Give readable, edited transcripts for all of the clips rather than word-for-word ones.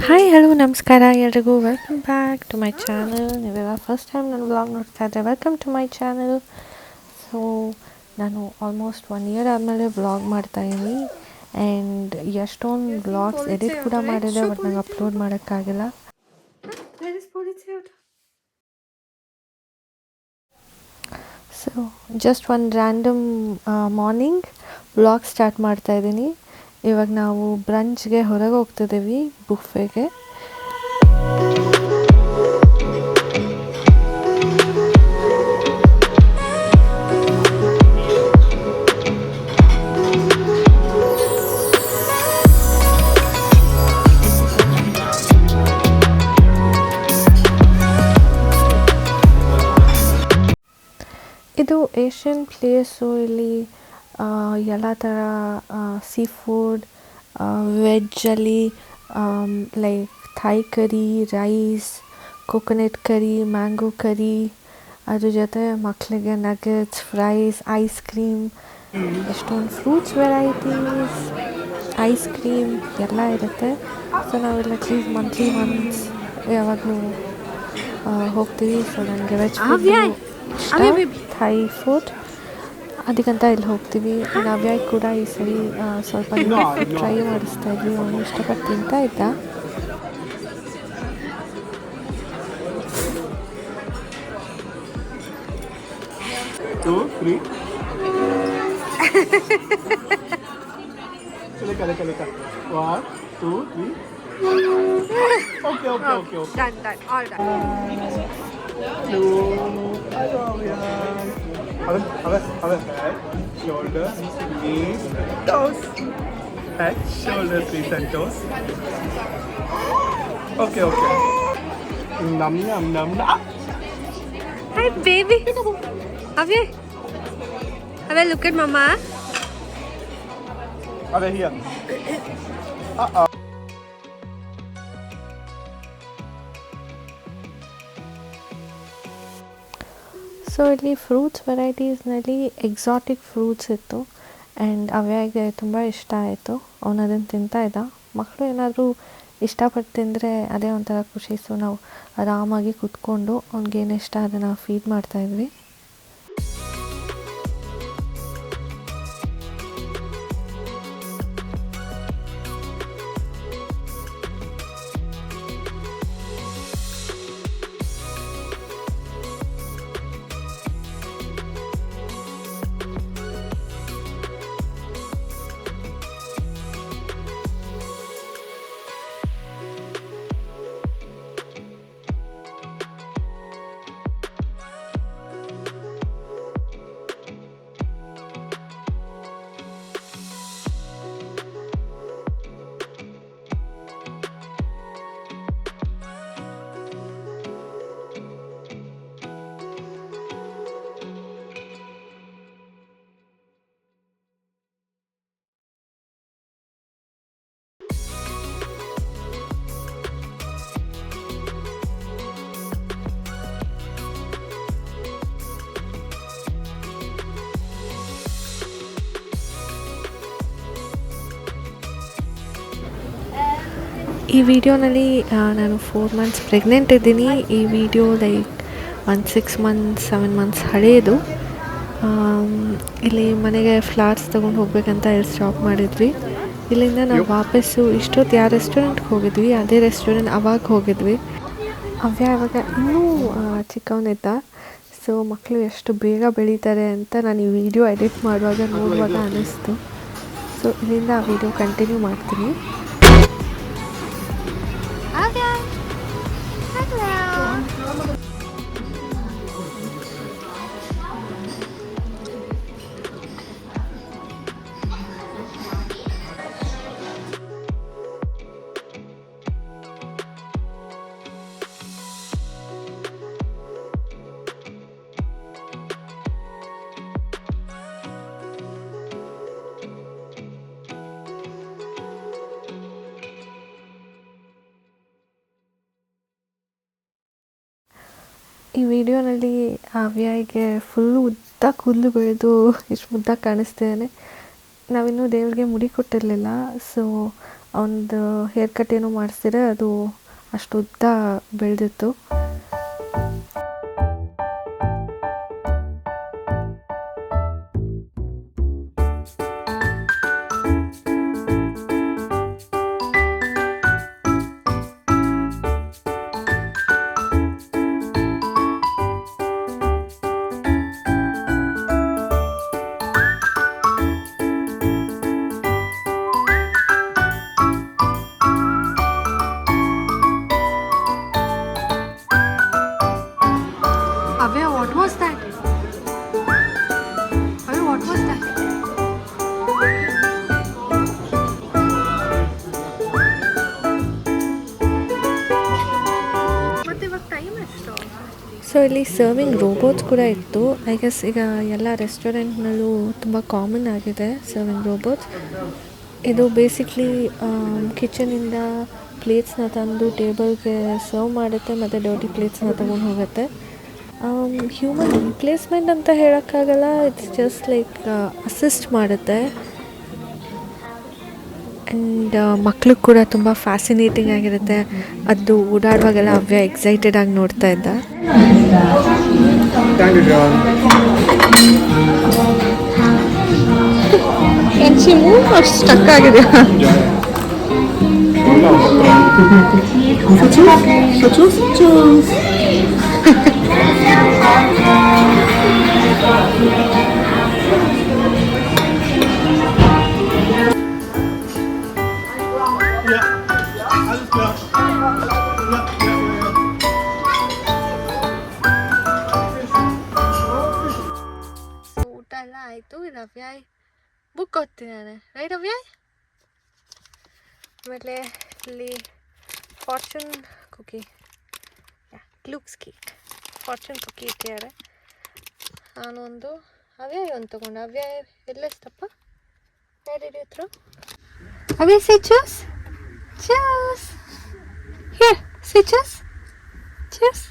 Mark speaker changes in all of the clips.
Speaker 1: Hi hello ನಮಸ್ಕಾರ ಎಲ್ರಿಗೂ welcome back to my channel. ನೀವೆಲ್ಲ ಫಸ್ಟ್ ಟೈಮ್ ನನ್ನ ವ್ಲಾಗ್ ನೋಡ್ತಾ ಇದ್ದರೆ welcome to my channel. So ನಾನು ಆಲ್ಮೋಸ್ಟ್ 1 ಇಯರ್ ಆದಮೇಲೆ ವ್ಲಾಗ್ ಮಾಡ್ತಾಯಿದ್ದೀನಿ ಆ್ಯಂಡ್ ಎಷ್ಟೊಂದು ವ್ಲಾಗ್ಸ್ ಎಡಿಟ್ ಕೂಡ ಮಾಡಿದೆ, ಬಟ್ ನಂಗೆ ಅಪ್ಲೋಡ್ ಮಾಡೋಕ್ಕಾಗಿಲ್ಲ. ಸೊ ಜಸ್ಟ್ ಒಂದು ರ್ಯಾಂಡಮ್ ಮಾರ್ನಿಂಗ್ ವ್ಲಾಗ್ ಸ್ಟಾರ್ಟ್ ಮಾಡ್ತಾಯಿದ್ದೀನಿ. ಇವಾಗ ನಾವು ಬ್ರಂಚ್ಗೆ ಹೊರಗೆ ಹೋಗ್ತಿದ್ದೀವಿ, ಬುಫೆಗೆ. ಇದು ಏಷ್ಯನ್ ಪ್ಲೇಸು. ಇಲ್ಲಿ ಎಲ್ಲ ಥರ ಸೀ ಫುಡ್, ವೆಜ್ಜಲ್ಲಿ ಲೈಕ್ ಥಾಯ್ ಕರಿ, ರೈಸ್, ಕೋಕೋನಟ್ ಕರಿ, ಮ್ಯಾಂಗೋ ಕರಿ, ಅದ್ರ ಜೊತೆ ಮಕ್ಕಳಿಗೆ ನಗೆಟ್ಸ್, ಫ್ರೈಸ್, ಐಸ್ ಕ್ರೀಮ್, ಎಷ್ಟೊಂದು ಫ್ರೂಟ್ಸ್ ವೆರೈಟೀಸ್, ಐಸ್ ಕ್ರೀಮ್ ಎಲ್ಲ ಇರುತ್ತೆ. ಸೊ ನಾವೆಲ್ಲ ಅಟ್ಲೀಸ್ಟ್ ಮಂತ್ಲಿ ಒನ್ಸ್ ಯಾವಾಗಲೂ ಹೋಗ್ತೀವಿ. ಸೊ ನನಗೆ ವೆಜ್ ಫುಡ್, ಥೈ ಫುಡ್, ಅದಕ್ಕಂತ ಇಲ್ಲಿ ಹೋಗ್ತೀವಿ. ನವ್ಯ ಕೂಡ ಈ ಸರಿ ಸ್ವಲ್ಪ ಟ್ರೈ ಮಾಡಿಸ್ತಾ ಇದ್ವಿ. ಅವನು ಇಷ್ಟಪಟ್ಟು ತಿಂತಾ ಇದ್ದ.
Speaker 2: Shoulders, knees, toes. Head, shoulders, knees and toes. Okay. Num num num num.
Speaker 1: Hi baby. Avya. Avya, look at mama.
Speaker 2: Over here.
Speaker 1: So ಇಲ್ಲಿ ಫ್ರೂಟ್ಸ್ ವೆರೈಟೀಸ್ನಲ್ಲಿ ಎಕ್ಸಾಟಿಕ್ ಫ್ರೂಟ್ಸ್ ಇತ್ತು ಆ್ಯಂಡ್ ಅವ್ಯಾಗೆ ತುಂಬ ಇಷ್ಟ ಆಯಿತು. ಅವನು ಅದನ್ನು ತಿಂತಾ ಇದ್ದ. ಮಕ್ಕಳು ಏನಾದರೂ ಇಷ್ಟಪಟ್ಟು ತಿಂದರೆ ಅದೇ ಒಂಥರ ಖುಷಿ. ಸೊ ನಾವು ಆರಾಮಾಗಿ ಕೂತ್ಕೊಂಡು ಅವ್ನಿಗೇನು ಇಷ್ಟ ಅದನ್ನು ಫೀಡ್ ಮಾಡ್ತಾಯಿದ್ವಿ. ಈ ವಿಡಿಯೋನಲ್ಲಿ ನಾನು 4 months ಪ್ರೆಗ್ನೆಂಟ್ ಇದ್ದೀನಿ. ಈ ವಿಡಿಯೋ ಲೈಕ್ ಒಂದು 6 months 7 months ಹಳೆಯದು. ಇಲ್ಲಿ ಮನೆಗೆ ಫ್ಲವರ್ಸ್ ತೊಗೊಂಡು ಹೋಗ್ಬೇಕಂತ ಇಲ್ಲಿ ಸ್ಟಾಪ್ ಮಾಡಿದ್ವಿ. ಇಲ್ಲಿಂದ ನಾವು ವಾಪಸ್ಸು ಇಷ್ಟೊತ್ತು ಯಾವ ರೆಸ್ಟೋರೆಂಟ್ಗೆ ಹೋಗಿದ್ವಿ ಅದೇ ರೆಸ್ಟೋರೆಂಟ್ ಅವಾಗ ಹೋಗಿದ್ವಿ. ಅವಾಗ ಇನ್ನೂ ಚಿಕ್ಕವನಿದ್ದ. ಸೊ ಮಕ್ಕಳು ಎಷ್ಟು ಬೇಗ ಬೆಳೀತಾರೆ ಅಂತ ನಾನು ಈ ವಿಡಿಯೋ ಎಡಿಟ್ ನೋಡುವಾಗ ಅನ್ನಿಸ್ತು. ಸೊ ಇಲ್ಲಿಂದ ಆ ವಿಡಿಯೋ ಕಂಟಿನ್ಯೂ ಮಾಡ್ತೀನಿ. ಈ ವಿಡಿಯೋನಲ್ಲಿ ಅವ್ಯಾಗೆ ಫುಲ್ಲು ಉದ್ದ ಕೂದಲು ಬೆಳೆದು ಇಷ್ಟು ಮುದ್ದಾಗಿ ಕಾಣಿಸ್ತಿದ್ದಾನೆ. ನಾವಿನ್ನೂ ದೇವ್ರಿಗೆ ಮುಡಿ ಕೊಟ್ಟಿರಲಿಲ್ಲ. ಸೊ ಅವನದು ಹೇರ್ ಕಟ್ ಏನೋ ಮಾಡಿಸಿದ್ರೆ ಅದು ಅಷ್ಟು ಉದ್ದ ಬೆಳೆದಿತ್ತು. Avya, what was that? Avya, what was that? ಮತ್ತೆ ಇವಾಗ ಟೈಮ್ ಎಷ್ಟು? ಸೊ ಇಲ್ಲಿ ಸರ್ವಿಂಗ್ ರೋಬೋಟ್ಸ್ ಕೂಡ ಇತ್ತು. ಐ ಗೆಸ್ ಈಗ ಎಲ್ಲ ರೆಸ್ಟೋರೆಂಟ್ನಲ್ಲೂ ತುಂಬ ಕಾಮನ್ ಆಗಿದೆ ಸರ್ವಿಂಗ್ ರೋಬೋಟ್ಸ್. ಇದು ಬೇಸಿಕ್ಲಿ ಕಿಚನಿಂದ ಪ್ಲೇಟ್ಸ್ನ ತಂದು ಟೇಬಲ್ಗೆ ಸರ್ವ್ ಮಾಡುತ್ತೆ ಮತ್ತು ಡರ್ಟಿ ಪ್ಲೇಟ್ಸ್ನ ತೊಗೊಂಡು ಹೋಗುತ್ತೆ. ಹ್ಯೂಮನ್ ರಿಪ್ಲೇಸ್ಮೆಂಟ್ ಅಂತ ಹೇಳೋಕ್ಕಾಗಲ್ಲ, ಇಟ್ಸ್ ಜಸ್ಟ್ ಲೈಕ್ ಅಸಿಸ್ಟ್ ಮಾಡುತ್ತೆ. ಆ್ಯಂಡ್ ಮಕ್ಳಿಗೆ ಕೂಡ ತುಂಬ ಫ್ಯಾಸಿನೇಟಿಂಗ್ ಆಗಿರುತ್ತೆ. ಅದು ಓಡಾಡುವಾಗೆಲ್ಲ ಅವ್ಯ ಎಕ್ಸೈಟೆಡ್ ಆಗಿ ನೋಡ್ತಾ ಇದ್ದ. ಸ್ಟಕ್ ಆಗಿದೆ. ಊಟ ಎಲ್ಲ ಆಯಿತು. ಇದು ಅವ್ಯಾಯ್ ಬುಕ್ ಓದ್ತಿದ್ದಾನೆ, ರೈಟ್ ಅವ್ಯಾಯ್? ಆಮೇಲೆ ಇಲ್ಲಿ ಫಾರ್ಚೂನ್ ಕುಕಿ, ಗ್ಲೂಕ್ಸ್ ಕೇಕ್, ಫಾರ್ಚೂನ್ ಕುಕಿ ಇಟ್ಟಿದ್ದಾರೆ. ನಾನು ಒಂದು ಅವ್ಯಾಯ್ ಒಂದು ತೊಗೊಂಡು. ಅವ್ಯಾಯ್ ಎಲ್ಲೆಷ್ಟಪ್ಪ? Where did you throw? Avya, say choose. Choose. Here, say choose. Choose.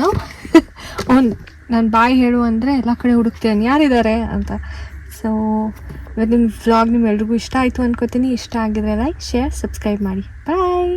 Speaker 1: No? ನಾನು ಬಾಯ್ ಹೇಳು ಅಂದರೆ ಎಲ್ಲ ಕಡೆ ಹುಡುಕ್ತೇನೆ ಯಾರಿದ್ದಾರೆ ಅಂತ. ಸೊ ಇವತ್ತಿನ ವ್ಲಾಗ್ ನಿಮ್ಮೆಲ್ರಿಗೂ ಇಷ್ಟ ಆಯಿತು ಅನ್ಕೋತೀನಿ. ಇಷ್ಟ ಆಗಿದ್ರೆ ಲೈಕ್, ಶೇರ್, ಸಬ್ಸ್ಕ್ರೈಬ್ ಮಾಡಿ. ಬಾಯ್.